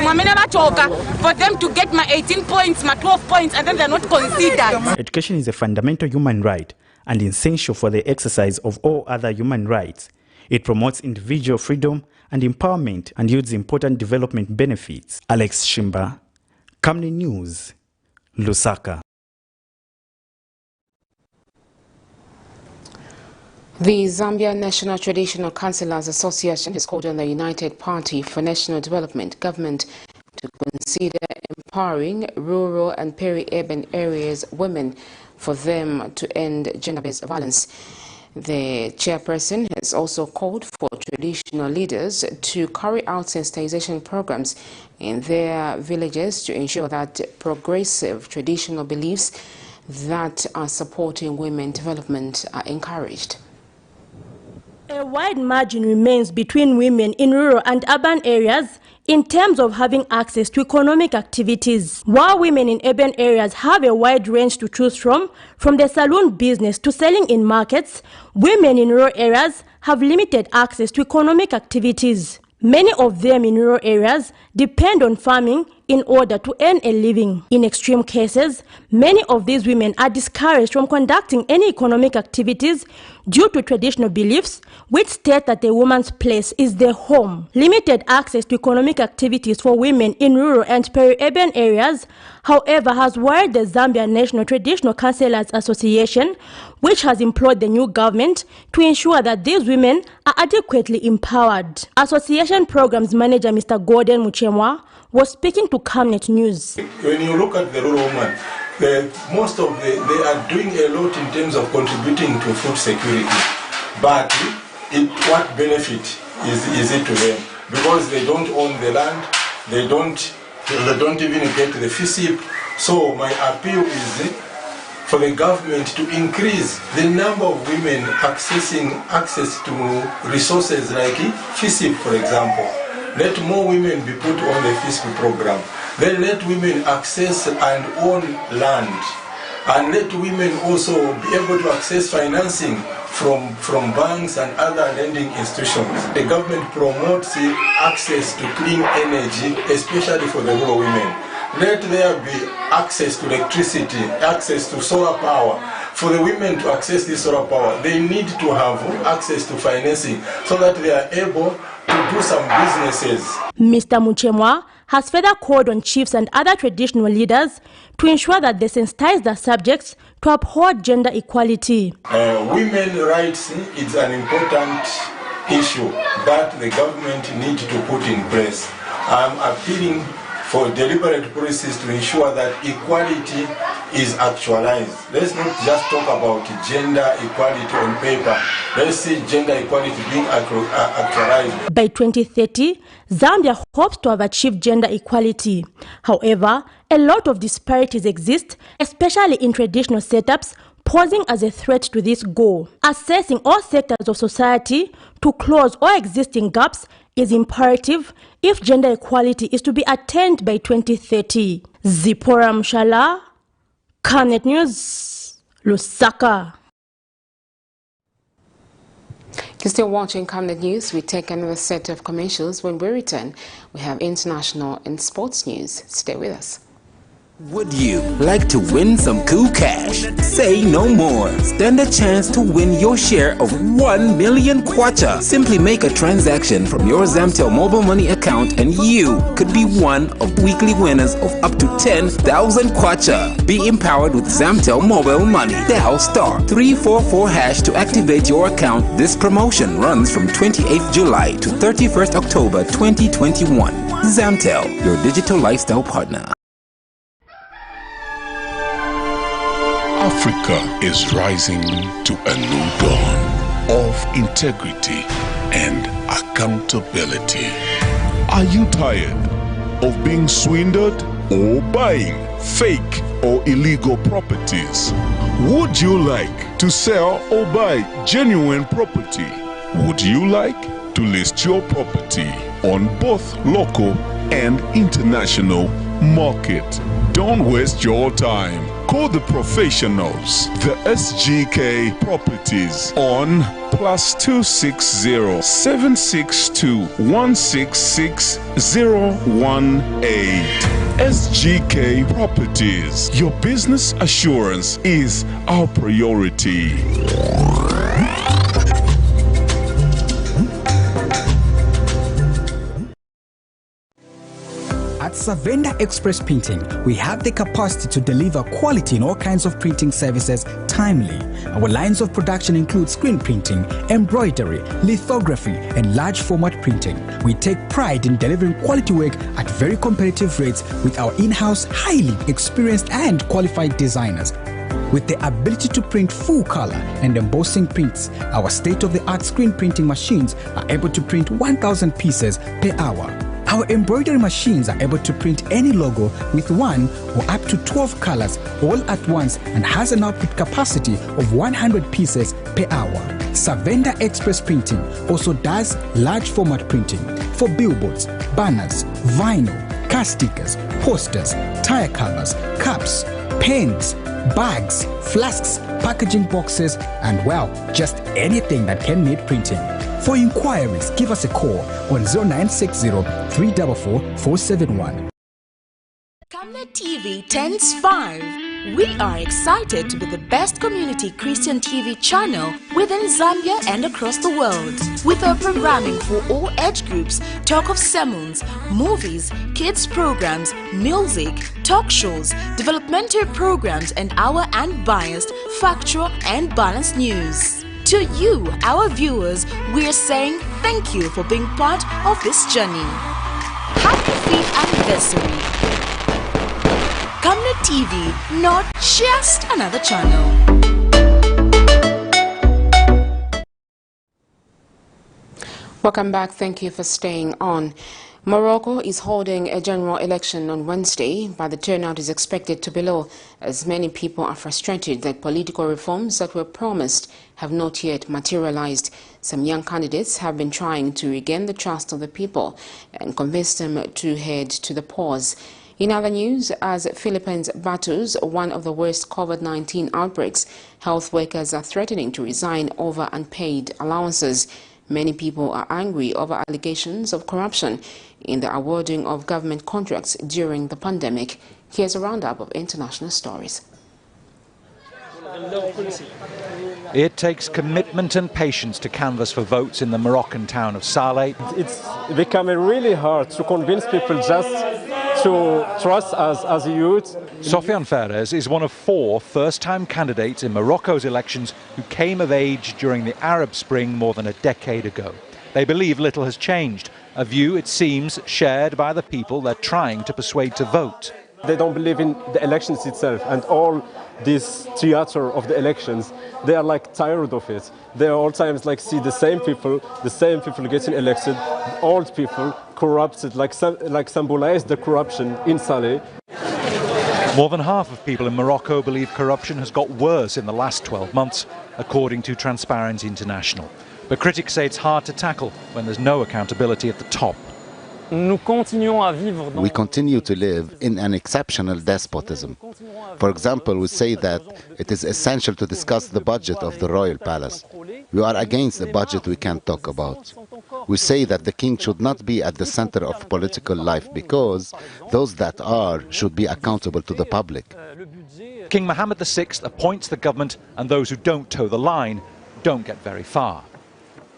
for them to get my 18 points, my 12 points, and then they're not considered. Education is a fundamental human right and essential for the exercise of all other human rights. It promotes individual freedom and empowerment and yields important development benefits. Alex Shimba, Camnet News, Lusaka. The Zambia National Traditional Councillors Association has called on the United Party for National Development government to consider empowering rural and peri-urban areas women for them to end gender-based violence. The chairperson has also called for traditional leaders to carry out sensitization programs in their villages to ensure that progressive traditional beliefs that are supporting women development are encouraged. A wide margin remains between women in rural and urban areas in terms of having access to economic activities. While women in urban areas have a wide range to choose from the saloon business to selling in markets, women in rural areas have limited access to economic activities. Many of them in rural areas depend on farming in order to earn a living. In extreme cases, many of these women are discouraged from conducting any economic activities due to traditional beliefs which state that a woman's place is their home. Limited access to economic activities for women in rural and peri-urban areas, however, has worried the Zambia National Traditional Councillors Association, which has implored the new government to ensure that these women are adequately empowered. Association Programs Manager Mr. Gordon Muchemwa was speaking to Camnet News. When you look at the rural women, they are doing a lot in terms of contributing to food security. But what benefit is it to them? Because they don't own the land, they don't even get the FISIP. So my appeal is for the government to increase the number of women accessing to resources like FISIP, for example. Let more women be put on the FISIP program. Then let women access and own land. And let women also be able to access financing from banks and other lending institutions. The government promotes access to clean energy, especially for the rural women. Let there be access to electricity, access to solar power. For the women to access this solar power, they need to have access to financing so that they are able to do some businesses. Mr. Muchemwa has further called on chiefs and other traditional leaders to ensure that they sensitize their subjects to uphold gender equality. Women's rights is an important issue that the government needs to put in place. I'm appealing for deliberate policies to ensure that equality is actualized. Let's not just talk about gender equality on paper. Let's see gender equality being actualized. By 2030, Zambia hopes to have achieved gender equality. However, a lot of disparities exist, especially in traditional setups, posing as a threat to this goal. Assessing all sectors of society to close all existing gaps is imperative if gender equality is to be attained by 2030. Zipporah Mshala, Camnet News, Lusaka. You're still watching Camnet News. We take another set of commercials. When we return, we have international and sports news. Stay with us. Would you like to win some cool cash? Say no more. Stand a chance to win your share of 1 million kwacha. Simply make a transaction from your Zamtel mobile money account and you could be one of weekly winners of up to 10,000 kwacha. Be empowered with Zamtel mobile money. Dial *344# to activate your account. This promotion runs from 28th July to 31st October 2021. Zamtel, your digital lifestyle partner. Africa is rising to a new dawn of integrity and accountability. Are you tired of being swindled or buying fake or illegal properties? Would you like to sell or buy genuine property? Would you like to list your property on both local and international market? Don't waste your time. Call the professionals, the SGK Properties on +260 762 166 018. SGK Properties. Your business assurance is our priority. At Savenda Express Printing, we have the capacity to deliver quality in all kinds of printing services timely. Our lines of production include screen printing, embroidery, lithography, and large format printing. We take pride in delivering quality work at very competitive rates with our in-house, highly experienced and qualified designers. With the ability to print full color and embossing prints, our state-of-the-art screen printing machines are able to print 1,000 pieces per hour. Our embroidery machines are able to print any logo with 1 or up to 12 colors all at once and has an output capacity of 100 pieces per hour. Savenda Express Printing also does large format printing for billboards, banners, vinyl, car stickers, posters, tire covers, cups, pens, bags, flasks, packaging boxes, and well, just anything that can need printing. For inquiries, give us a call on 0960 344 471. Camnet TV turns 5. We are excited to be the best community Christian TV channel within Zambia and across the world. With our programming for all age groups, talk of sermons, movies, kids programs, music, talk shows, developmental programs, and our unbiased, factual and balanced news. To you, our viewers, we are saying thank you for being part of this journey. Happy 5th anniversary. Camnet TV, not just another channel. Welcome back. Thank you for staying on. Morocco is holding a general election on Wednesday, but the turnout is expected to be low as many people are frustrated that political reforms that were promised have not yet materialized. Some young candidates have been trying to regain the trust of the people and convince them to head to the polls. In other news, as Philippines battles one of the worst COVID-19 outbreaks, health workers are threatening to resign over unpaid allowances. Many people are angry over allegations of corruption in the awarding of government contracts during the pandemic. Here's a roundup of international stories. It takes commitment and patience to canvass for votes in the Moroccan town of Saleh. It's becoming really hard to convince people just to trust us as a youth. Sofian Ferez is one of 4 first-time candidates in Morocco's elections who came of age during the Arab Spring more than a decade ago. They believe little has changed, a view, it seems, shared by the people they're trying to persuade to vote. They don't believe in the elections itself and all this theater of the elections. They are like tired of it. They are all times like see the same people getting elected, old people, corrupted, like symbolize the corruption in Saleh. More than half of people in Morocco believe corruption has got worse in the last 12 months, according to Transparency International. But critics say it's hard to tackle when there's no accountability at the top. We continue to live in an exceptional despotism. For example, we say that it is essential to discuss the budget of the royal palace. We are against a budget we can't talk about. We say that the king should not be at the center of political life because those that are should be accountable to the public. King Mohammed VI appoints the government, and those who don't toe the line don't get very far.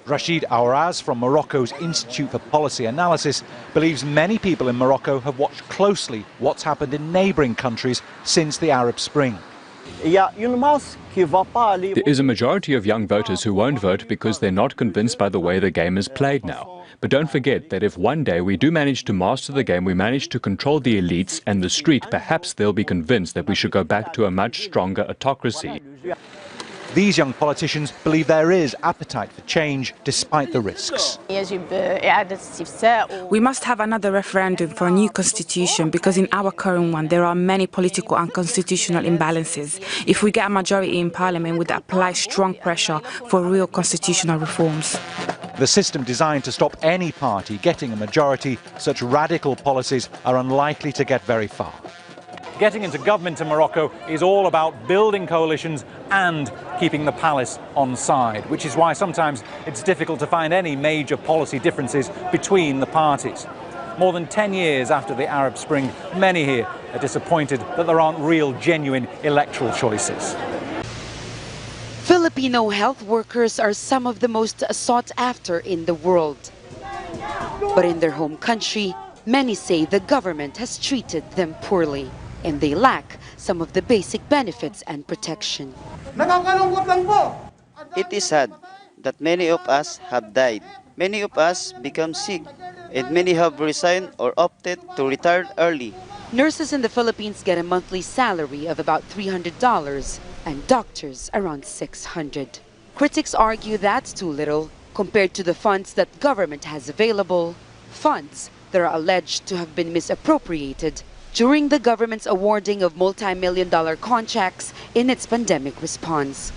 Rashid Aouraz from Morocco's Institute for Policy Analysis believes many people in Morocco have watched closely what's happened in neighbouring countries since the Arab Spring. There is a majority of young voters who won't vote because they're not convinced by the way the game is played now. But don't forget that if one day we do manage to master the game, we manage to control the elites and the street, perhaps they'll be convinced that we should go back to a much stronger autocracy. These young politicians believe there is appetite for change despite the risks. We must have another referendum for a new constitution because in our current one there are many political and constitutional imbalances. If we get a majority in parliament, we would apply strong pressure for real constitutional reforms. The system designed to stop any party getting a majority, such radical policies are unlikely to get very far. Getting into government in Morocco is all about building coalitions and keeping the palace on side, which is why sometimes it's difficult to find any major policy differences between the parties. More than 10 years after the Arab Spring, many here are disappointed that there aren't real, genuine electoral choices. Filipino health workers are some of the most sought after in the world. But in their home country, many say the government has treated them poorly, and they lack some of the basic benefits and protection. It is sad that many of us have died. Many of us become sick, and many have resigned or opted to retire early. Nurses in the Philippines get a monthly salary of about $300 and doctors around $600. Critics argue that's too little compared to the funds that government has available, funds that are alleged to have been misappropriated during the government's awarding of multi-million-dollar contracts in its pandemic response.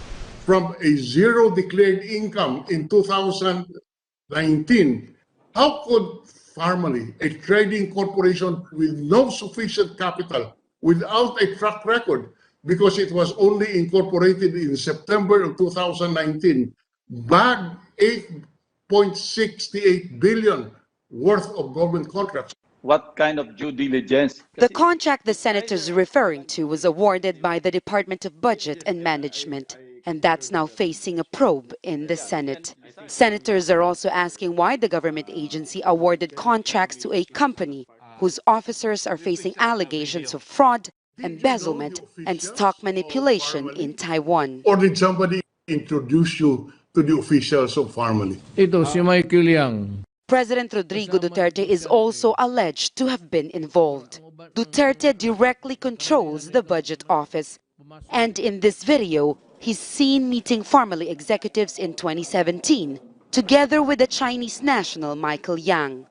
From a zero declared income in 2019, how could Farmally, a trading corporation with no sufficient capital, without a track record, because it was only incorporated in September of 2019, bagged $8.68 billion worth of government contracts. What kind of due diligence? The contract the senator is referring to was awarded by the Department of Budget and Management, and that's now facing a probe in the Senate. Senators are also asking why the government agency awarded contracts to a company whose officers are facing allegations of fraud, embezzlement, and stock manipulation in Taiwan. Or did somebody introduce you to the officials of Farmally? Ito si Michael Yang. President Rodrigo Duterte is also alleged to have been involved. Duterte directly controls the budget office, and in this video, he's seen meeting Farmally executives in 2017, together with the Chinese national Michael Yang.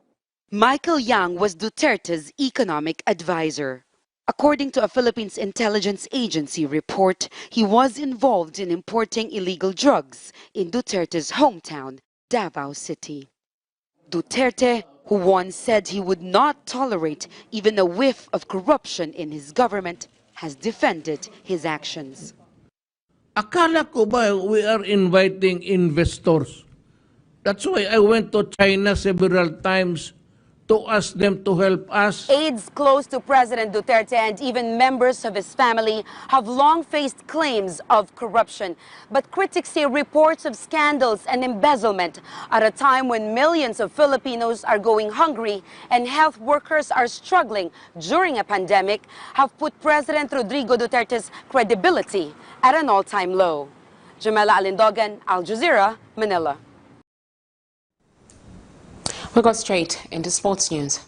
Michael Yang was Duterte's economic advisor. According to a Philippines intelligence agency report, he was involved in importing illegal drugs in Duterte's hometown, Davao City. Duterte, who once said he would not tolerate even a whiff of corruption in his government, has defended his actions. Akala ko ba we are inviting investors? That's why I went to China several times to ask them to help us. Aides close to President Duterte and even members of his family have long faced claims of corruption. But critics say reports of scandals and embezzlement at a time when millions of Filipinos are going hungry and health workers are struggling during a pandemic have put President Rodrigo Duterte's credibility at an all-time low. Jamela Alindogan, Al Jazeera, Manila. We go straight into sports news.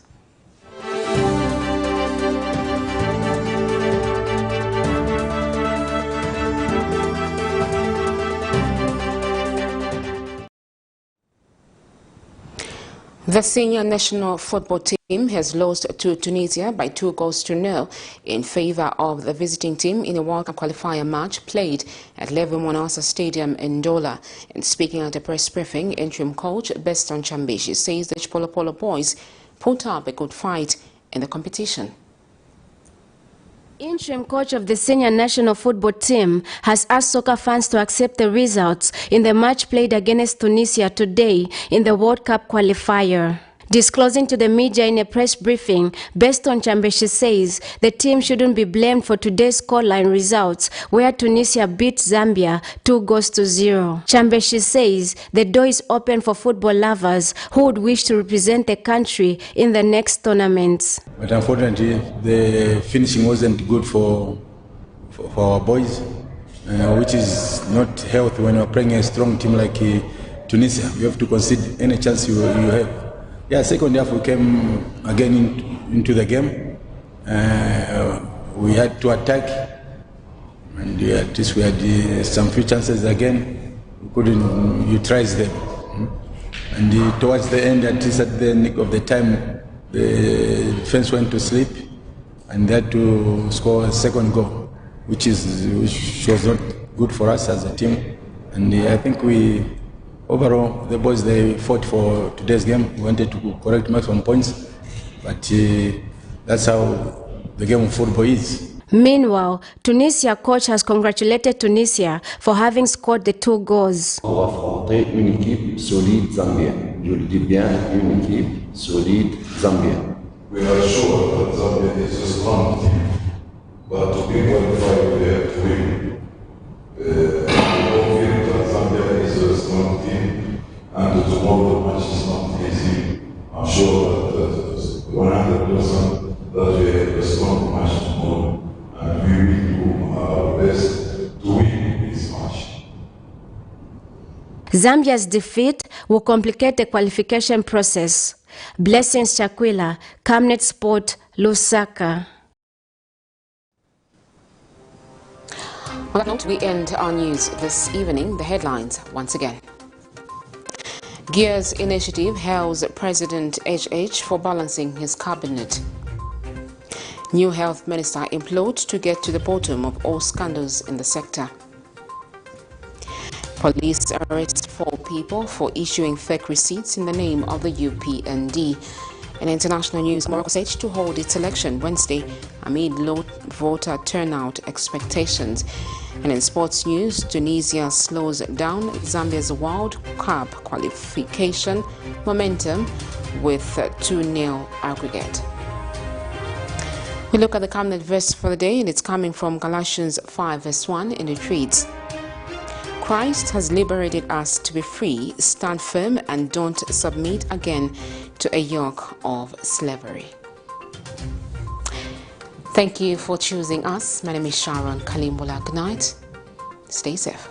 The senior national football team has lost to Tunisia by 2-0 in favor of the visiting team in a World Cup qualifier match played at Levi Monasa Stadium in Dola. And speaking at a press briefing, interim coach Beston Chambeshi says the Polo Polo boys put up a good fight in the competition. Interim coach of the senior national football team has asked soccer fans to accept the results in the match played against Tunisia today in the World Cup qualifier. Disclosing to the media in a press briefing, Beston Chambeshi says the team shouldn't be blamed for today's scoreline results, where Tunisia beat Zambia 2-0. Chambeshi says the door is open for football lovers who would wish to represent the country in the next tournaments. But unfortunately, the finishing wasn't good for our boys, which is not healthy when you're playing a strong team like Tunisia. You have to concede any chance you have. Yeah, second half we came again into the game. We had to attack, and at least we had some few chances again. We couldn't utilize them. And towards the end, at least at the nick of the time, the defense went to sleep, and they had to score a second goal, which was not good for us as a team. And I think overall, the boys, they fought for today's game. We wanted to correct maximum points, but that's how the game of football is. Meanwhile, Tunisia coach has congratulated Tunisia for having scored the 2 goals. On va affronter une équipe solide zambienne. Je le dis bien, une équipe solide zambienne. We are sure that Zambia is a strong team, but to be qualified, we have to win. We confident that Zambia is a strong team, and tomorrow the match is not easy. I'm sure that 100% that we have a strong match tomorrow. And we will do our best to win this match. Zambia's defeat will complicate the qualification process. Blessings Chakwila, Camnet Sport, Lusaka. On that note, we end our news this evening. The headlines once again. Gears Initiative hails President HH for balancing his cabinet. New Health Minister implodes to get to the bottom of all scandals in the sector. Police arrest 4 people for issuing fake receipts in the name of the UPND. In international news, Morocco set to hold its election Wednesday amid low voter turnout expectations. And in sports news, Tunisia slows down Zambia's World Cup qualification momentum with 2-0 aggregate. We look at the Camnet verse for the day, and it's coming from Galatians 5 verse 1, and it reads, Christ has liberated us to be free. Stand firm and don't submit again to a yoke of slavery. Thank you for choosing us. My name is Sharon Kalimbola. Good night. Stay safe.